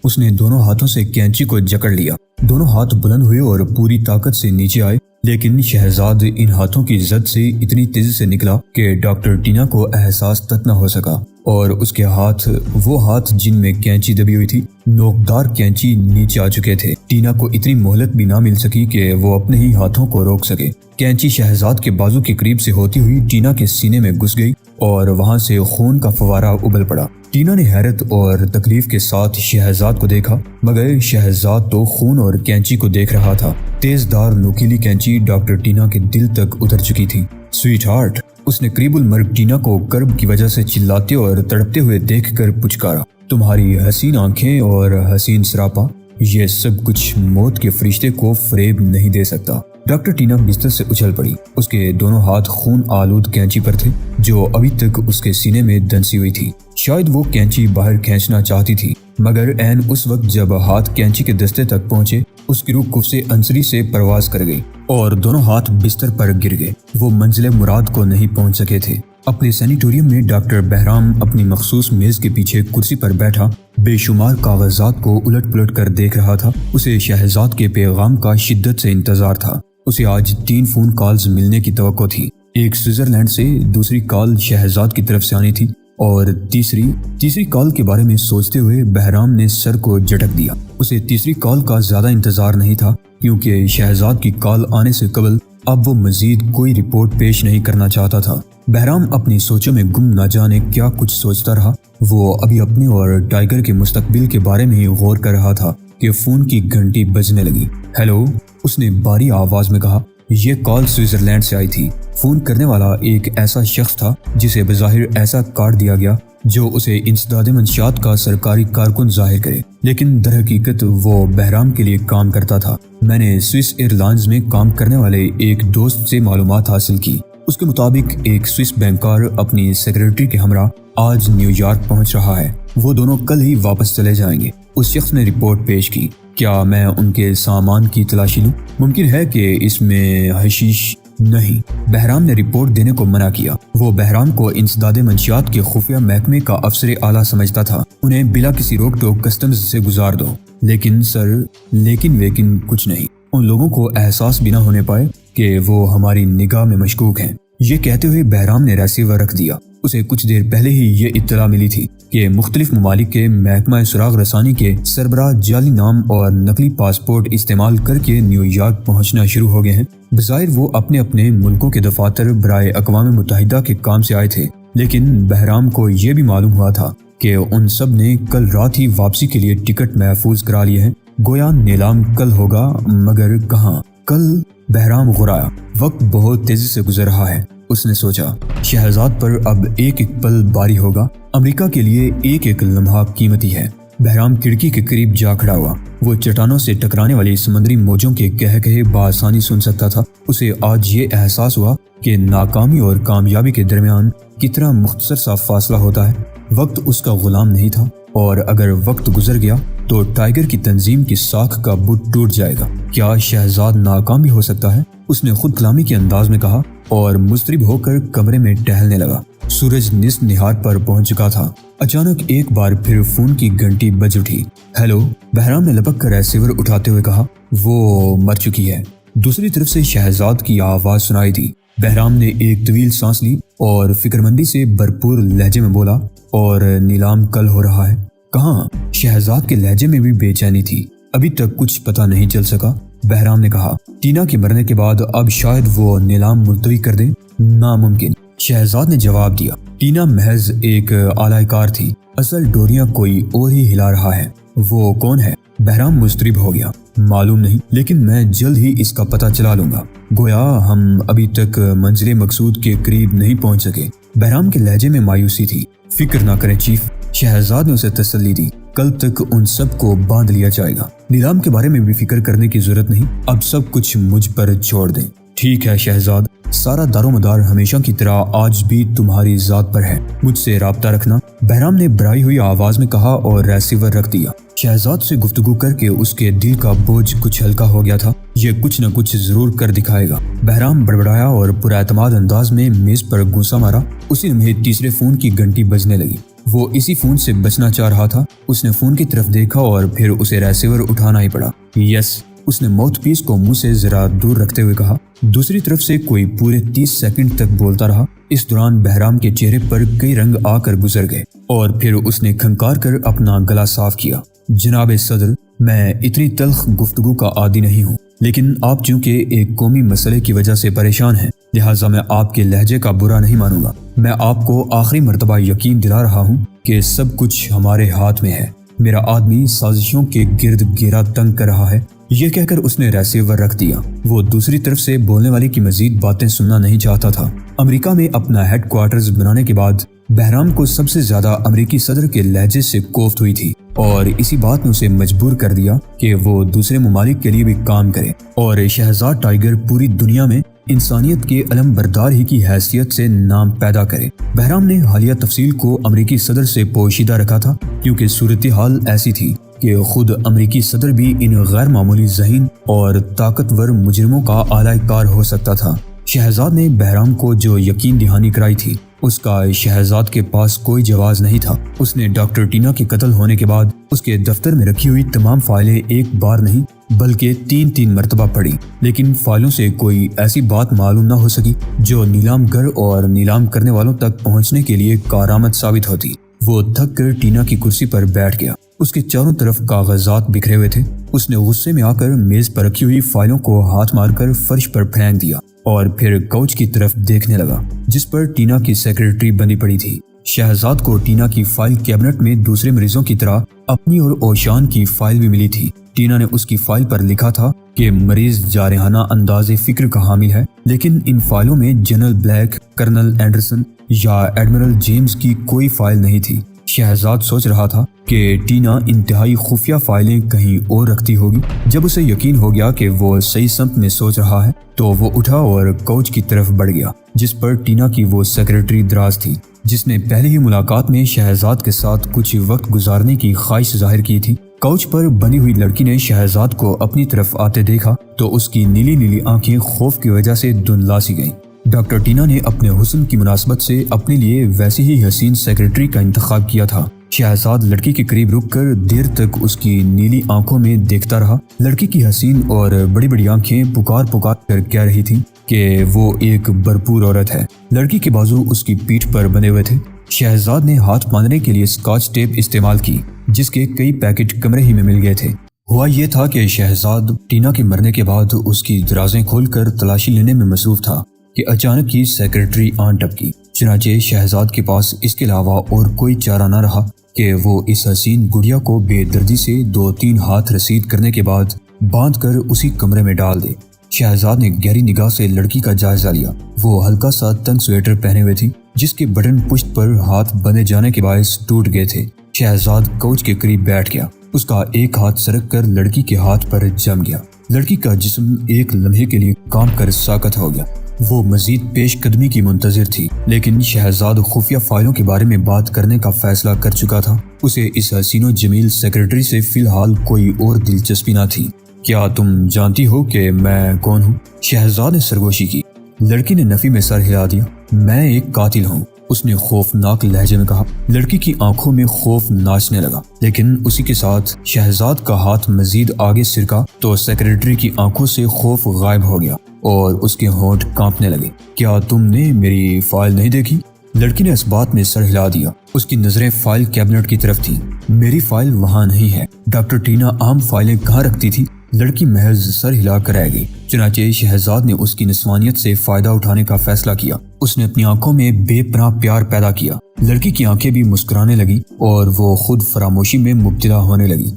اس نے دونوں ہاتھوں سے کینچی کو جکڑ لیا۔ دونوں ہاتھ بلند ہوئے اور پوری طاقت سے نیچے آئے، لیکن شہزاد ان ہاتھوں کی زد سے اتنی تیزی سے نکلا کہ ڈاکٹر ٹینا کو احساس تک نہ ہو سکا، اور اس کے ہاتھ، وہ ہاتھ جن میں کینچی دبی ہوئی تھی، نوکدار کینچی نیچے آ چکے تھے۔ ٹینا کو اتنی مہلت بھی نہ مل سکی کہ وہ اپنے ہی ہاتھوں کو روک سکے۔ کینچی شہزاد کے بازو کے قریب سے ہوتی ہوئی ٹینا کے سینے میں گھس گئی اور وہاں سے خون کا فوارہ ابل پڑا۔ ٹینا نے حیرت اور تکلیف کے ساتھ شہزاد کو دیکھا، مگر شہزاد تو خون اور کینچی کو دیکھ رہا تھا۔ تیز دھار نوکیلی کینچی ڈاکٹر ٹینا کے دل تک اتر چکی تھی۔ سویٹ ہارٹ، اس نے قریب المرگ ٹینا کو کرب کی وجہ سے چلاتے اور تڑپتے ہوئے دیکھ کر پچکارا، تمہاری حسین آنکھیں اور حسین سراپا، یہ سب کچھ موت کے فرشتے کو فریب نہیں دے سکتا۔ ڈاکٹر ٹینا بستر سے اچھل پڑی۔ اس کے دونوں ہاتھ خون آلود کینچی پر تھے جو ابھی تک اس کے سینے میں دنسی ہوئی تھی۔ شاید وہ کینچی باہر کھینچنا چاہتی تھی، مگر عین اس وقت جب ہاتھ کینچی کے دستے تک پہنچے، اس کی روح کفسے عنصری سے پرواز کر گئی اور دونوں ہاتھ بستر پر گر گئے۔ وہ منزل مراد کو نہیں پہنچ سکے تھے۔ اپنے سینیٹوریم میں ڈاکٹر بہرام اپنی مخصوص میز کے پیچھے کرسی پر بیٹھا بے شمار کاغذات کو الٹ پلٹ کر دیکھ رہا تھا۔ اسے شہزاد کے پیغام کا شدت سے انتظار تھا۔ اسے آج 3 فون کالز ملنے کی توقع تھی۔ ایک سوئٹزرلینڈ سے، دوسری کال شہزاد کی طرف سے آنی تھی، اور تیسری کال کے بارے میں سوچتے ہوئے بہرام نے سر کو جھٹک دیا۔ اسے تیسری کال کا زیادہ انتظار نہیں تھا، کیونکہ شہزاد کی کال آنے سے قبل اب وہ مزید کوئی رپورٹ پیش نہیں کرنا چاہتا تھا۔ بہرام اپنی سوچوں میں گم نہ جانے کیا کچھ سوچتا رہا۔ وہ ابھی اپنے اور ٹائیگر کے مستقبل کے بارے میں ہی غور کر رہا تھا کہ فون کی گھنٹی بجنے لگی۔ ہیلو، اس نے باری آواز میں کہا۔ یہ کال سوئٹزرلینڈ سے آئی تھی۔ فون کرنے والا ایک ایسا شخص تھا جسے بظاہر ایسا کارڈ دیا گیا جو اسے انسداد منشیات کا سرکاری کارکن ظاہر کرے، لیکن در حقیقت وہ بہرام کے لیے کام کرتا تھا۔ میں نے سوئس ایئر لائنز میں کام کرنے والے ایک دوست سے معلومات حاصل کی۔ اس کے مطابق ایک سوئس بینکار اپنی سیکرٹری کے ہمراہ آج نیو یارک پہنچ رہا ہے۔ وہ دونوں کل ہی واپس چلے جائیں گے۔ اس شخص نے رپورٹ پیش کی۔ کیا میں ان کے سامان کی تلاشی لوں؟ ممکن ہے کہ اس میں حشیش نہیں۔ بہرام نے رپورٹ دینے کو منع کیا۔ وہ بہرام کو انسداد منشیات کے خفیہ محکمے کا افسر اعلیٰ سمجھتا تھا۔ انہیں بلا کسی روک ٹوک کسٹمز سے گزار دو۔ لیکن سر، لیکن کچھ نہیں۔ ان لوگوں کو احساس بھی نہ ہونے پائے کہ وہ ہماری نگاہ میں مشکوک ہیں۔ یہ کہتے ہوئے بہرام نے ریسیور رکھ دیا۔ اسے کچھ دیر پہلے ہی یہ اطلاع ملی تھی کہ مختلف ممالک کے محکمہ سراغ رسانی کے سربراہ جعلی نام اور نقلی پاسپورٹ استعمال کر کے نیو یارک پہنچنا شروع ہو گئے ہیں۔ بظاہر وہ اپنے اپنے ملکوں کے دفاتر برائے اقوام متحدہ کے کام سے آئے تھے، لیکن بہرام کو یہ بھی معلوم ہوا تھا کہ ان سب نے کل رات ہی واپسی کے لیے ٹکٹ محفوظ کرا لیے ہیں۔ گویا نیلام کل ہوگا، مگر کہاں؟ کل؟ بہرام غرایا۔ وقت بہت تیزی سے گزر رہا ہے، اس نے سوچا۔ شہزاد پر اب ایک ایک پل باری ہوگا۔ امریکہ کے لیے ایک ایک لمحہ قیمتی ہے۔ بہرام کھڑکی کے قریب جا کھڑا ہوا۔ وہ چٹانوں سے ٹکرانے والی سمندری موجوں کے کہے بآسانی سن سکتا تھا۔ اسے آج یہ احساس ہوا کہ ناکامی اور کامیابی کے درمیان کتنا مختصر سا فاصلہ ہوتا ہے۔ وقت اس کا غلام نہیں تھا، اور اگر وقت گزر گیا تو ٹائیگر کی تنظیم کی ساکھ کا بت ٹوٹ جائے گا۔ کیا شہزاد ناکام بھی ہو سکتا ہے؟ اس نے خود کلامی کے انداز میں کہا اور مضطرب ہو کر کمرے میں ٹہلنے لگا۔ سورج نصف نہار پر پہنچ چکا تھا۔ اچانک ایک بار پھر فون کی گھنٹی بج اٹھی۔ ہیلو، بہرام نے لپک کر ریسیور اٹھاتے ہوئے کہا۔ وہ مر چکی ہے۔ دوسری طرف سے شہزاد کی آواز سنائی دی۔ بہرام نے ایک طویل سانس لی اور فکرمندی سے بھرپور لہجے میں بولا، اور نیلام کل ہو رہا ہے؟ کہاں؟ شہزاد کے لہجے میں بھی بے چینی تھی۔ ابھی تک کچھ پتہ نہیں چل سکا، بہرام نے کہا۔ ٹینا کے مرنے کے بعد اب شاید وہ نیلام ملتوی کر دے؟ ناممکن، شہزاد نے جواب دیا۔ ٹینا محض ایک آلہ کار تھی، اصل ڈوریاں کوئی اور ہی ہلا رہا ہے۔ وہ کون ہے؟ بہرام مضطرب ہو گیا۔ معلوم نہیں، لیکن میں جلد ہی اس کا پتہ چلا لوں گا۔ گویا ہم ابھی تک منزل مقصود کے قریب نہیں پہنچ سکے۔ بہرام کے لہجے میں مایوسی تھی۔ فکر نہ کریں چیف، شہزاد نے اسے تسلی دی۔ کل تک ان سب کو باندھ لیا جائے گا۔ نیلام کے بارے میں بھی فکر کرنے کی ضرورت نہیں، اب سب کچھ مجھ پر چھوڑ دیں۔ ٹھیک ہے شہزاد، سارا دار و مدار ہمیشہ کی طرح آج بھی تمہاری ذات پر ہے، مجھ سے رابطہ رکھنا، بہرام نے بھرائی ہوئی آواز میں کہا اور ریسیور رکھ دیا۔ شہزاد سے گفتگو کر کے اس کے دل کا بوجھ کچھ ہلکا ہو گیا تھا۔ یہ کچھ نہ کچھ ضرور کر دکھائے گا۔ بہرام بڑبڑایا اور پراعتماد انداز میں میز پر گھونسا مارا۔ اسی لمحے تیسرے فون کی گھنٹی بجنے لگی۔ وہ اسی فون سے بچنا چاہ رہا تھا۔ اس نے فون کی طرف دیکھا اور پھر اسے ریسیور اٹھانا ہی پڑا۔ یس، اس نے ماؤتھ پیس کو منہ سے ذرا دور رکھتے ہوئے کہا۔ دوسری طرف سے کوئی پورے 30 سیکنڈ تک بولتا رہا۔ اس دوران بہرام کے چہرے پر کئی رنگ آ کر گزر گئے اور پھر اس نے کھنکار کر اپنا گلا صاف کیا۔ جناب صدر، میں اتنی تلخ گفتگو کا عادی نہیں ہوں، لیکن آپ چونکہ ایک قومی مسئلے کی وجہ سے پریشان ہیں، لہٰذا میں آپ کے لہجے کا برا نہیں مانوں گا۔ میں آپ کو آخری مرتبہ یقین دلا رہا ہوں کہ سب کچھ ہمارے ہاتھ میں ہے۔ میرا آدمی سازشوں کے گرد گھیرا تنگ کر رہا ہے۔ یہ کہہ کر اس نے ریسیور رکھ دیا۔ وہ دوسری طرف سے بولنے والے کی مزید باتیں سننا نہیں چاہتا تھا۔ امریکہ میں اپنا ہیڈ کوارٹرز بنانے کے بعد بہرام کو سب سے زیادہ امریکی صدر کے لہجے سے کوفت ہوئی تھی، اور اسی بات نے اسے مجبور کر دیا کہ وہ دوسرے ممالک کے لیے بھی کام کرے اور شہزاد ٹائیگر پوری دنیا میں انسانیت کے علم بردار ہی کی حیثیت سے نام پیدا کرے۔ بہرام نے حالیہ تفصیل کو امریکی صدر سے پوشیدہ رکھا تھا، کیونکہ صورتحال ایسی تھی کہ خود امریکی صدر بھی ان غیر معمولی ذہین اور طاقتور مجرموں کا اعلی کار ہو سکتا تھا۔ شہزاد نے بہرام کو جو یقین دہانی کرائی تھی، اس کا شہزاد کے پاس کوئی جواز نہیں تھا۔ اس نے ڈاکٹر ٹینا کے قتل ہونے کے بعد اس کے دفتر میں رکھی ہوئی تمام فائلیں ایک بار نہیں بلکہ 3 مرتبہ پڑھی، لیکن فائلوں سے کوئی ایسی بات معلوم نہ ہو سکی جو نیلام گر اور نیلام کرنے والوں تک پہنچنے کے لیے کارآمد ثابت ہوتی۔ وہ تھک کر ٹینا کی کرسی پر بیٹھ گیا۔ اس کے چاروں طرف کاغذات بکھرے ہوئے تھے۔ اس نے غصے میں آ کر میز پر رکھی ہوئی فائلوں کو ہاتھ مار کر فرش پر پھینک دیا اور پھر کوچ کی طرف دیکھنے لگا جس پر ٹینا کی سیکرٹری بندھی پڑی تھی۔ شہزاد کو ٹینا کی فائل کیبنٹ میں دوسرے مریضوں کی طرح اپنی اور اوشان کی فائل بھی ملی تھی۔ ٹینا نے اس کی فائل پر لکھا تھا کہ مریض جارحانہ انداز فکر کا حامل ہے، لیکن ان فائلوں میں جنرل بلیک، کرنل اینڈرسن یا ایڈمرل جیمز کی کوئی فائل نہیں تھی۔ شہزاد سوچ رہا تھا کہ ٹینا انتہائی خفیہ فائلیں کہیں اور رکھتی ہوگی۔ جب اسے یقین ہو گیا کہ وہ صحیح سمت میں سوچ رہا ہے تو وہ اٹھا اور کوچ کی طرف بڑھ گیا جس پر ٹینا کی وہ سیکرٹری دراز تھی جس نے پہلی ہی ملاقات میں شہزاد کے ساتھ کچھ وقت گزارنے کی خواہش ظاہر کی تھی۔ کوچ پر بندھی ہوئی لڑکی نے شہزاد کو اپنی طرف آتے دیکھا تو اس کی نیلی نیلی آنکھیں خوف کی وجہ سے دھندلا سی گئیں۔ ڈاکٹر ٹینا نے اپنے حسن کی مناسبت سے اپنے لیے ویسی ہی حسین سیکرٹری کا انتخاب کیا تھا۔ شہزاد لڑکی کے قریب رک کر دیر تک اس کی نیلی آنکھوں میں دیکھتا رہا۔ لڑکی کی حسین اور بڑی بڑی آنکھیں پکار پکار کر کہہ رہی تھیں کہ وہ ایک بھرپور عورت ہے۔ لڑکی کے بازو اس کی پیٹھ پر بندھے ہوئے تھے۔ شہزاد نے ہاتھ باندھنے کے لیے اسکاچ ٹیپ استعمال کی جس کے کئی پیکٹ کمرے ہی میں مل گئے تھے۔ ہوا یہ تھا کہ شہزاد ٹینا کے مرنے کے بعد اس کی درازیں کھول کر تلاشی لینے میں مصروف تھا کہ اچانک ہی سیکرٹری آن ٹپکی۔ چنانچہ شہزاد کے پاس اس کے علاوہ اور کوئی چارہ نہ رہا کہ وہ اس حسین گڑیا کو بے دردی سے 2-3 ہاتھ رسید کرنے کے بعد باندھ کر اسی کمرے میں ڈال دے۔ شہزاد نے گہری نگاہ سے لڑکی کا جائزہ لیا۔ وہ ہلکا سا تنگ سویٹر پہنے ہوئے تھی جس کے بٹن پشت پر ہاتھ بندھے جانے کے باعث ٹوٹ گئے تھے۔ شہزاد کوچ کے قریب بیٹھ گیا۔ اس کا ایک ہاتھ سرک کر لڑکی کے ہاتھ پر جم گیا۔ لڑکی کا جسم ایک لمحے کے لیے کانپ کر ساکت ہو گیا۔ وہ مزید پیش قدمی کی منتظر تھی، لیکن شہزاد خفیہ فائلوں کے بارے میں بات کرنے کا فیصلہ کر چکا تھا۔ اسے اس حسین و جمیل سیکرٹری سے فی الحال کوئی اور دلچسپی نہ تھی۔ کیا تم جانتی ہو کہ میں کون ہوں؟ شہزاد نے سرگوشی کی۔ لڑکی نے نفی میں سر ہلا دیا۔ میں ایک قاتل ہوں، اس نے خوفناک لہجے میں کہا۔ لڑکی کی آنکھوں میں خوف ناچنے لگا، لیکن اسی کے ساتھ شہزاد کا ہاتھ مزید آگے سرکا تو سیکرٹری کی آنکھوں سے خوف غائب ہو گیا اور اس کے ہونٹ کانپنے لگے۔ کیا تم نے میری فائل نہیں دیکھی؟ لڑکی نے اس بات میں سر ہلا دیا۔ اس کی نظریں فائل کیبنٹ کی طرف تھیں۔ میری فائل وہاں نہیں ہے۔ ڈاکٹر ٹینا عام فائلیں کہاں رکھتی تھی؟ لڑکی محض سر ہلا کر رہ گئی۔ چنانچہ شہزاد نے اس کی نسوانیت سے فائدہ اٹھانے کا فیصلہ کیا۔ اس نے اپنی آنکھوں میں بے پناہ پیار پیدا کیا۔ لڑکی کی آنکھیں بھی مسکرانے لگیں اور وہ خود فراموشی میں مبتلا ہونے لگی۔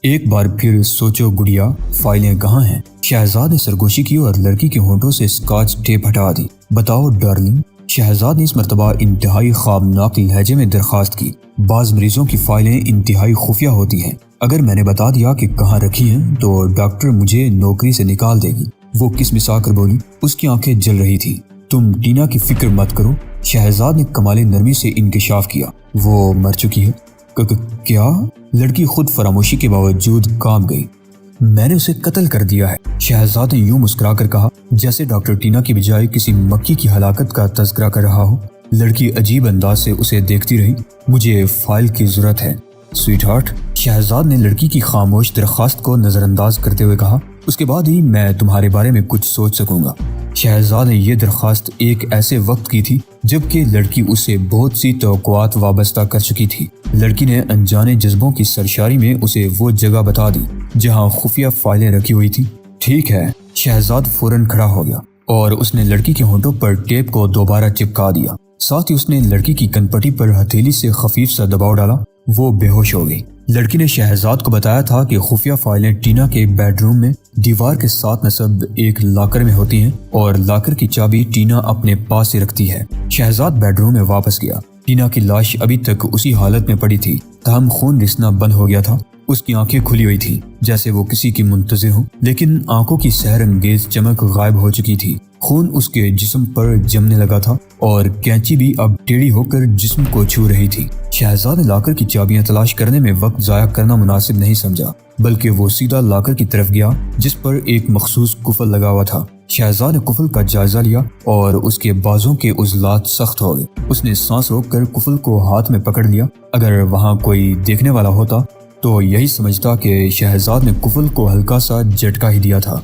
ایک بار پھر سوچو گڑیا، فائلیں کہاں ہیں؟ شہزاد نے سرگوشی کی اور لڑکی کے ہونٹوں سے اسکاچ ٹیپ ہٹا دی۔ بتاؤ ڈارلنگ، شہزاد نے اس مرتبہ انتہائی خوابناک لہجے میں درخواست کی۔ بعض مریضوں کی فائلیں انتہائی خفیہ ہوتی ہیں۔ اگر میں نے بتا دیا کہ کہاں رکھی ہیں تو ڈاکٹر مجھے نوکری سے نکال دے گی۔ وہ کسمسا کر بولی۔ اس کی آنکھیں جل رہی تھی۔ تم ٹینا کی فکر مت کرو، شہزاد نے کمال نرمی سے انکشاف کیا۔ وہ مر چکی ہے۔ کیا؟ لڑکی خود فراموشی کے باوجود کانپ گئی۔ میں نے اسے قتل کر دیا ہے، شہزاد نے یوں مسکرا کر کہا جیسے ڈاکٹر ٹینا کی بجائے کسی مکی کی ہلاکت کا تذکرہ کر رہا ہو۔ لڑکی عجیب انداز سے اسے دیکھتی رہی۔ مجھے فائل کی ضرورت ہے سویٹ ہارٹ، شہزاد نے لڑکی کی خاموش درخواست کو نظر انداز کرتے ہوئے کہا۔ اس کے بعد ہی میں تمہارے بارے میں کچھ سوچ سکوں گا۔ شہزاد نے یہ درخواست ایک ایسے وقت کی تھی جبکہ لڑکی اسے بہت سی توقعات وابستہ کر چکی تھی۔ لڑکی نے انجانے جذبوں کی سرشاری میں اسے وہ جگہ بتا دی جہاں خفیہ فائلیں رکھی ہوئی تھی۔ ٹھیک ہے، شہزاد فوراً کھڑا ہو گیا اور اس نے لڑکی کے ہونٹوں پر ٹیپ کو دوبارہ چپکا دیا۔ ساتھ ہی اس نے لڑکی کی کنپٹی پر ہتھیلی سے خفیف سا دباؤ ڈالا۔ وہ بے ہوش ہو گئی۔ لڑکی نے شہزاد کو بتایا تھا کہ خفیہ فائلیں ٹینا کے بیڈ روم میں دیوار کے ساتھ نصب ایک لاکر میں ہوتی ہیں اور لاکر کی چابی ٹینا اپنے پاس ہی رکھتی ہے۔ شہزاد بیڈ روم میں واپس گیا۔ ٹینا کی لاش ابھی تک اسی حالت میں پڑی تھی، تاہم خون رسنا بند ہو گیا تھا۔ اس کی آنکھیں کھلی ہوئی تھی جیسے وہ کسی کی منتظر ہوں، لیکن آنکھوں کی سحر انگیز چمک غائب ہو چکی تھی۔ خون اس کے جسم پر جمنے لگا تھا اور کینچی بھی اب ٹیڑھی ہو کر جسم کو چھو رہی تھی۔ شہزاد نے لاکر کی چابیاں تلاش کرنے میں وقت ضائع کرنا مناسب نہیں سمجھا، بلکہ وہ سیدھا لاکر کی طرف گیا جس پر ایک مخصوص قفل لگا ہوا تھا۔ شہزاد نے قفل کا جائزہ لیا اور اس کے بازوں کے عضلات سخت ہو گئے۔ اس نے سانس روک کر قفل کو ہاتھ میں پکڑ لیا۔ اگر وہاں کوئی دیکھنے والا ہوتا تو یہی سمجھتا کہ شہزاد نے قفل کو ہلکا سا جھٹکا ہی دیا تھا۔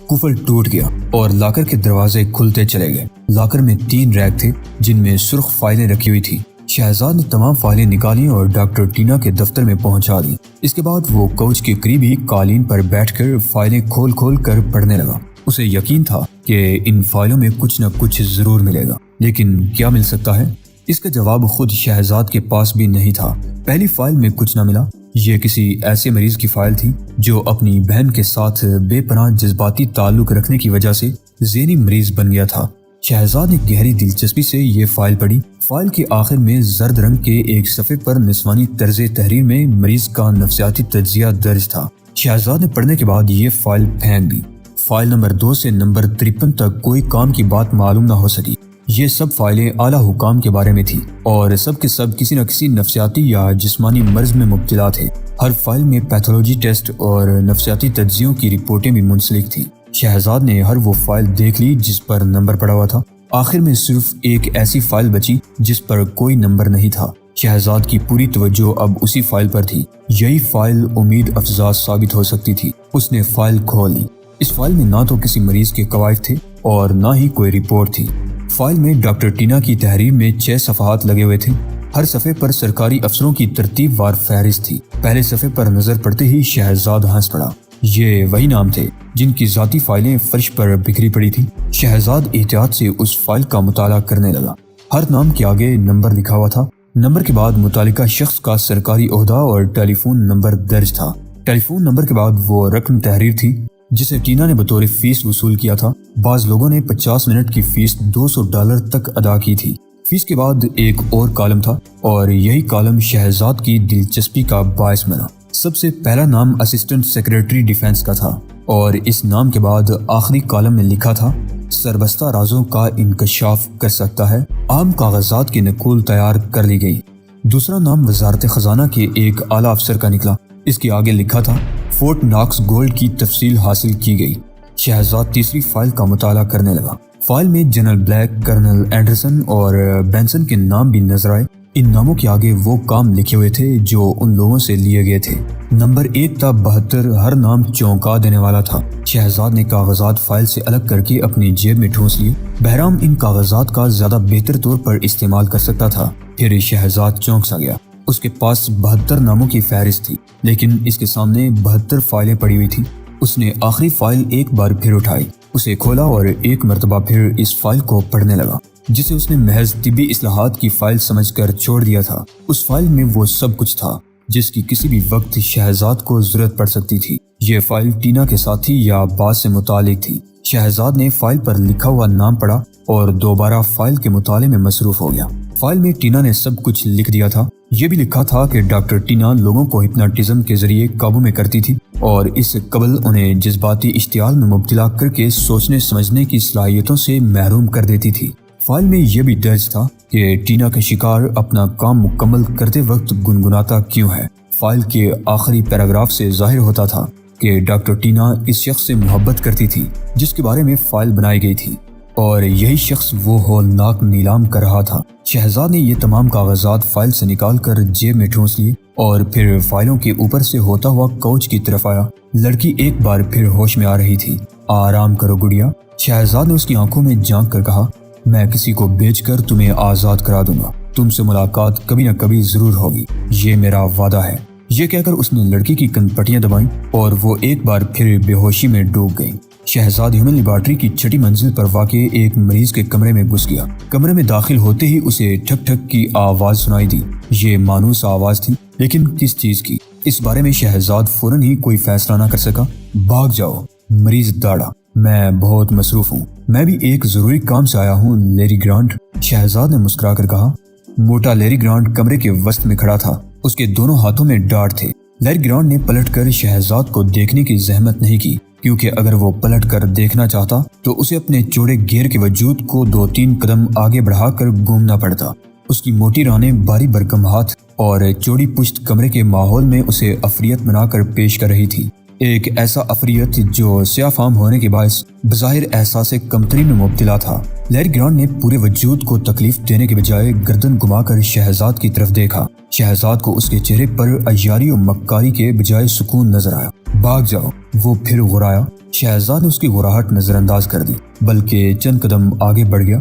قفل ٹوٹ گیا اور لاکر کے دروازے کھلتے چلے گئے۔ لاکر میں 3 ریک تھے جن میں سرخ فائلیں رکھی ہوئی تھی۔ شہزاد نے تمام فائلیں نکالی اور ڈاکٹر ٹینا کے دفتر میں پہنچا دی۔ اس کے بعد وہ کوچ کے قریب ہی قالین پر بیٹھ کر فائلیں کھول کھول کر پڑھنے لگا۔ اسے یقین تھا کہ ان فائلوں میں کچھ نہ کچھ ضرور ملے گا، لیکن کیا مل سکتا ہے؟ اس کا جواب خود شہزاد کے پاس بھی نہیں تھا۔ پہلی فائل میں کچھ نہ ملا۔ یہ کسی ایسے مریض کی فائل تھی جو اپنی بہن کے ساتھ بے پناہ جذباتی تعلق رکھنے کی وجہ سے ذہنی مریض بن گیا تھا۔ شہزاد نے گہری دلچسپی سے یہ فائل پڑھی۔ فائل کے آخر میں زرد رنگ کے ایک صفحے پر نسوانی طرز تحریر میں مریض کا نفسیاتی تجزیہ درج تھا۔ شہزاد نے پڑھنے کے بعد یہ فائل پھینک دی۔ فائل نمبر 2 سے نمبر 53 تک کوئی کام کی بات معلوم نہ ہو سکی۔ یہ سب فائلیں اعلیٰ حکام کے بارے میں تھی اور سب کے سب کسی نہ کسی نفسیاتی یا جسمانی مرض میں مبتلا تھے۔ ہر فائل میں پیتھولوجی ٹیسٹ اور نفسیاتی تجزیوں کی رپورٹیں بھی منسلک تھیں۔ شہزاد نے ہر وہ فائل دیکھ لی جس پر نمبر پڑا ہوا تھا۔ آخر میں صرف ایک ایسی فائل بچی جس پر کوئی نمبر نہیں تھا۔ شہزاد کی پوری توجہ اب اسی فائل پر تھی۔ یہی فائل امید افزا ثابت ہو سکتی تھی۔ اس نے فائل کھول لی۔ اس فائل میں نہ تو کسی مریض کے قوائف تھے اور نہ ہی کوئی رپورٹ تھی۔ فائل میں ڈاکٹر ٹینا کی تحریر میں 6 صفحات لگے ہوئے تھے۔ ہر صفحے پر سرکاری افسروں کی ترتیب وار فہرست تھی۔ پہلے صفحے پر نظر پڑتے ہی شہزاد ہنس پڑا۔ یہ وہی نام تھے جن کی ذاتی فائلیں فرش پر بکھری پڑی تھی۔ شہزاد احتیاط سے اس فائل کا مطالعہ کرنے لگا۔ ہر نام کے آگے نمبر لکھا ہوا تھا۔ نمبر کے بعد متعلقہ شخص کا سرکاری عہدہ اور ٹیلی فون نمبر درج تھا۔ ٹیلی فون نمبر کے بعد وہ رقم تحریر تھی جسے ٹینا نے بطور فیس وصول کیا تھا۔ بعض لوگوں نے 50 منٹ کی فیس $200 تک ادا کی تھی۔ فیس کے بعد ایک اور کالم تھا اور یہی کالم شہزاد کی دلچسپی کا باعث بنا۔ سب سے پہلا نام اسسٹنٹ سیکریٹری ڈیفنس کا تھا اور اس نام کے بعد آخری کالم میں لکھا تھا سربستہ رازوں کا انکشاف کر سکتا ہے۔ عام کاغذات کی نقول تیار کر لی گئی۔ دوسرا نام وزارت خزانہ کے ایک اعلیٰ افسر کا نکلا۔ اس کے آگے لکھا تھا فورٹ ناکس گولڈ کی تفصیل حاصل کی گئی۔ شہزاد تیسری فائل کا مطالعہ کرنے لگا۔ فائل میں جنرل بلیک، کرنل اینڈرسن اور بینسن کے نام بھی نظر آئے۔ ان ناموں کے آگے وہ کام لکھے ہوئے تھے جو ان لوگوں سے لیے گئے تھے۔ نمبر 1 تا 72 ہر نام چونکا دینے والا تھا۔ شہزاد نے کاغذات فائل سے الگ کر کے اپنی جیب میں ٹھونس لیے۔ بہرام ان کاغذات کا زیادہ بہتر طور پر استعمال کر سکتا تھا۔ پھر شہزاد چونک سا گیا۔ اس کے پاس 72 ناموں کی فہرست تھی، لیکن اس کے سامنے 72 فائلیں پڑی ہوئی تھی۔ اس نے آخری فائل ایک بار پھر اٹھائی، اسے کھولا اور ایک مرتبہ پھر اس فائل کو پڑھنے لگا جسے اس نے محض طبی اصلاحات کی فائل سمجھ کر چھوڑ دیا تھا۔ اس فائل میں وہ سب کچھ تھا جس کی کسی بھی وقت شہزاد کو ضرورت پڑ سکتی تھی۔ یہ فائل ٹینا کے ساتھی یا باز سے متعلق تھی۔ شہزاد نے فائل پر لکھا ہوا نام پڑھا اور دوبارہ فائل کے مطالعے میں مصروف ہو گیا۔ فائل میں ٹینا نے سب کچھ لکھ دیا تھا۔ یہ بھی لکھا تھا کہ ڈاکٹر ٹینا لوگوں کو ہپناٹزم کے ذریعے قابو میں کرتی تھی اور اس سے قبل انہیں جذباتی اشتعال میں مبتلا کر کے سوچنے سمجھنے کی صلاحیتوں سے محروم کر دیتی تھی۔ فائل میں یہ بھی درج تھا کہ ٹینا کا شکار اپنا کام مکمل کرتے وقت گنگناتا کیوں ہے۔ فائل کے آخری پیراگراف سے ظاہر ہوتا تھا کہ ڈاکٹر ٹینا اس شخص سے محبت کرتی تھی جس کے بارے میں فائل بنائی گئی تھی اور یہی شخص وہ ہولناک نیلام کر رہا تھا۔ شہزاد نے یہ تمام کاغذات فائل سے نکال کر جیب میں ٹھونس لیے اور پھر فائلوں کے اوپر سے ہوتا ہوا کوچ کی طرف آیا۔ لڑکی ایک بار پھر ہوش میں آ رہی تھی۔ آرام کرو گڑیا، شہزاد نے اس کی آنکھوں میں جھانک کر کہا، میں کسی کو بیچ کر تمہیں آزاد کرا دوں گا، تم سے ملاقات کبھی نہ کبھی ضرور ہوگی، یہ میرا وعدہ ہے۔ یہ کہہ کر اس نے لڑکی کی کنپٹیاں دبائیں اور وہ ایک بار پھر بے ہوشی میں ڈوب گئی۔ شہزاد ہیومن لیبارٹری کی چھٹی منزل پر واقع ایک مریض کے کمرے میں گھس گیا۔ کمرے میں داخل ہوتے ہی اسے ٹھک ٹھک کی آواز سنائی دی۔ یہ مانوس آواز تھی، لیکن کس چیز کی، اس بارے میں شہزاد فوراً ہی کوئی فیصلہ نہ کر سکا۔ بھاگ جاؤ، مریض داڑا، میں بہت مصروف ہوں، میں بھی ایک ضروری کام سے آیا ہوں لیری گرانٹ، شہزاد نے مسکرا کر کہا۔ موٹا لیری گرانٹ کمرے کے وسط میں کھڑا تھا، اس کے دونوں ہاتھوں میں ڈاٹ تھے۔ لیری گرانٹ نے پلٹ کر شہزاد کو دیکھنے کی زحمت نہیں کی، کیونکہ اگر وہ پلٹ کر دیکھنا چاہتا تو اسے اپنے چوڑے گھیر کے وجود کو 2-3 قدم آگے بڑھا کر گھومنا پڑتا۔ اس کی موٹی رانیں، بھاری بھرکم ہاتھ اور چوڑی پشت کمرے کے ماحول میں اسے عفریت بنا کر پیش کر رہی تھی، ایک ایسا عفریت جو سیاہ فام ہونے کے باعث بظاہر احساس کمتری میں مبتلا تھا۔ لیری گرانٹ نے پورے وجود کو تکلیف دینے کے بجائے گردن گھما کر شہزاد کی طرف دیکھا۔ شہزاد کو اس کے چہرے پر عیاری و مکاری کے بجائے سکون نظر آیا۔ بھاگ جاؤ، وہ پھر غرایا۔ شہزاد نے اس کی غراہٹ نظر انداز کر دی، بلکہ چند قدم آگے بڑھ گیا۔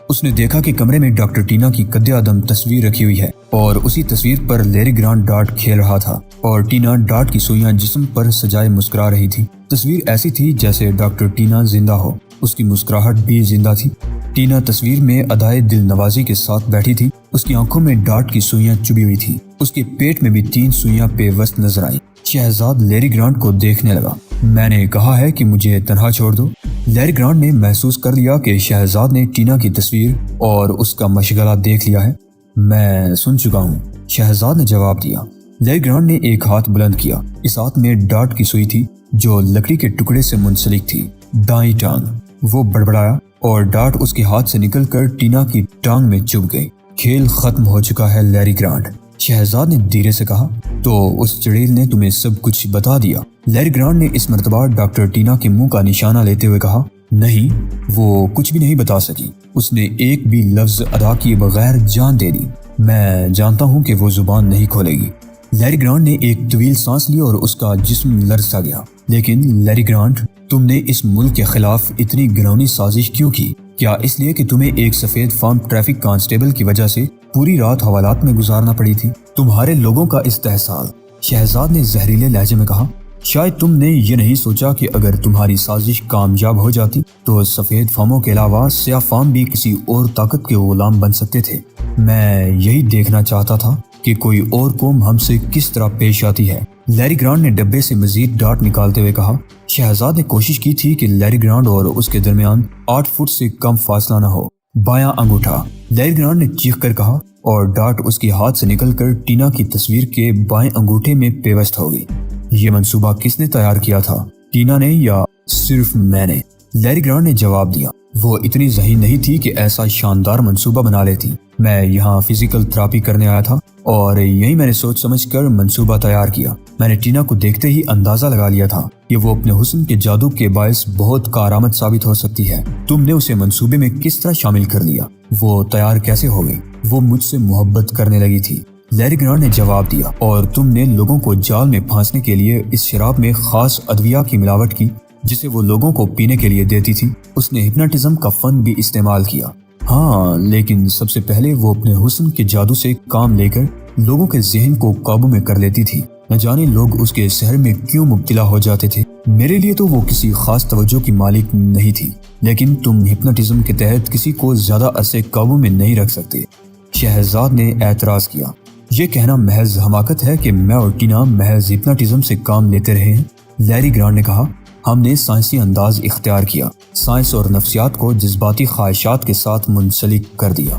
اس نے دیکھا کہ کمرے میں ڈاکٹر ٹینا کی قد اعظم تصویر رکھی ہوئی ہے اور اسی تصویر پر لیری گرانٹ ڈارٹ کھیل رہا تھا اور ٹینا ڈارٹ کی سوئیاں جسم پر سجائے مسکرا رہی تھی۔ تصویر ایسی تھی جیسے ڈاکٹر ٹینا زندہ ہو، اس کی مسکراہٹ بھی زندہ تھی۔ ٹینا تصویر میں ادائے دل نوازی کے ساتھ بیٹھی تھی، اس کی آنکھوں میں ڈارٹ کی سوئیاں چبھی ہوئی تھی، اس کے پیٹ میں بھی 3 سوئیاں پیوست نظر آئیں۔ شہزاد لیری گرانٹ کو دیکھنے لگا۔ میں نے کہا ہے کہ مجھے تنہا چھوڑ دو۔ لیری گرانٹ نے محسوس کر لیا کہ شہزاد نے ٹینا کی تصویر اور اس کا مشغلہ دیکھ لیا ہے۔ میں سن چکا ہوں، شہزاد نے جواب دیا۔ لیری گرانٹ نے ایک ہاتھ بلند کیا، اس ہاتھ میں ڈارٹ کی سوئی تھی جو لکڑی کے ٹکڑے سے منسلک تھی، دائیں ٹانگ۔ وہ بڑبڑایا اور ڈارٹ اس کے ہاتھ سے نکل کر ٹینا کی ٹانگ میں چبھ گئی۔ کھیل ختم ہو چکا ہے لیری گرانٹ، شہزاد نے دھیرے سے کہا۔ تو اس چڑیل نے تمہیں سب کچھ بتا دیا؟ لیری گرانٹ نے اس مرتبہ ڈاکٹر ٹینا کے منہ کا نشانہ لیتے ہوئے کہا۔ نہیں، وہ کچھ بھی نہیں بتا سکی، اس نے ایک بھی لفظ ادا کیے بغیر جان دے دی۔ میں جانتا ہوں کہ وہ زبان نہیں کھولے گی۔ لیری گرانٹ نے ایک طویل سانس لی اور اس کا جسم لرز سا گیا۔ لیکن لیری گرانٹ، تم نے اس ملک کے خلاف اتنی گھناؤنی سازش کیوں کی؟ کیا اس لیے کہ تمہیں ایک سفید فام ٹریفک کانسٹیبل کی وجہ سے پوری رات حوالات میں گزارنا پڑی تھی؟ تمہارے لوگوں کا استحصال، شہزاد نے زہریلے لہجے میں کہا۔ شاید تم نے یہ نہیں سوچا کہ اگر تمہاری سازش کامیاب ہو جاتی تو سفید فاموں کے علاوہ سیاہ فام بھی کسی اور طاقت کے غلام بن سکتے تھے۔ میں یہی دیکھنا چاہتا تھا کہ کوئی اور قوم ہم سے کس طرح پیش آتی ہے۔ لیری گرانٹ نے ڈبے سے مزید ڈارٹ نکالتے ہوئے کہا۔ شہزاد نے کوشش کی تھی کہ لیری گرانٹ اور اس کے درمیان 8 فٹ سے کم فاصلہ نہ ہو۔ بایاں انگوٹھا، لیری گرانٹ نے چیخ کر کہا اور ڈارٹ اس کے ہاتھ سے نکل کر ٹینا کی تصویر کے بائیں انگوٹھے میں پیوست ہو گئی۔ یہ منصوبہ کس نے تیار کیا تھا، ٹینا نے یا صرف میں نے؟ لیری گرانٹ نے جواب دیا۔ وہ اتنی ذہین نہیں تھی کہ ایسا شاندار منصوبہ بنا لیتی۔ میں یہاں فزیکل تھراپی کرنے آیا تھا اور یہی میں نے سوچ سمجھ کر منصوبہ تیار کیا۔ میں نے ٹینا کو دیکھتے ہی اندازہ لگا لیا تھا کہ وہ اپنے حسن کے جادو کے باعث بہت کارآمد ثابت ہو سکتی ہے۔ تم نے اسے منصوبے میں کس طرح شامل کر لیا؟ وہ تیار کیسے ہو گئی؟ وہ مجھ سے محبت کرنے لگی تھی، لیری گرانٹ نے جواب دیا، اور تم نے لوگوں کو جال میں پھانسنے کے لیے اس شراب میں خاص ادویہ کی ملاوٹ کی جسے وہ لوگوں کو پینے کے لیے دیتی تھی۔ اس نے ہپناٹزم کا فن بھی استعمال کیا۔ ہاں، لیکن سب سے پہلے وہ اپنے حسن کے جادو سے کام لے کر لوگوں کے ذہن کو قابو میں کر لیتی تھی۔ نہ جانے لوگ اس کے سحر میں کیوں مبتلا ہو جاتے تھے۔ میرے لیے تو وہ کسی خاص توجہ کی مالک نہیں تھی، لیکن تم ہپناٹزم کے تحت کسی کو زیادہ عرصے قابو میں نہیں رکھ سکتے، شہزاد نے اعتراض کیا۔ یہ کہنا محض حماقت ہے کہ میں اور ٹینا محض ہپناٹزم سے کام لیتے رہے ہیں، لیری گرانٹ نے کہا۔ ہم نے سائنسی انداز اختیار کیا، سائنس اور نفسیات کو جذباتی خواہشات کے ساتھ منسلک کر دیا۔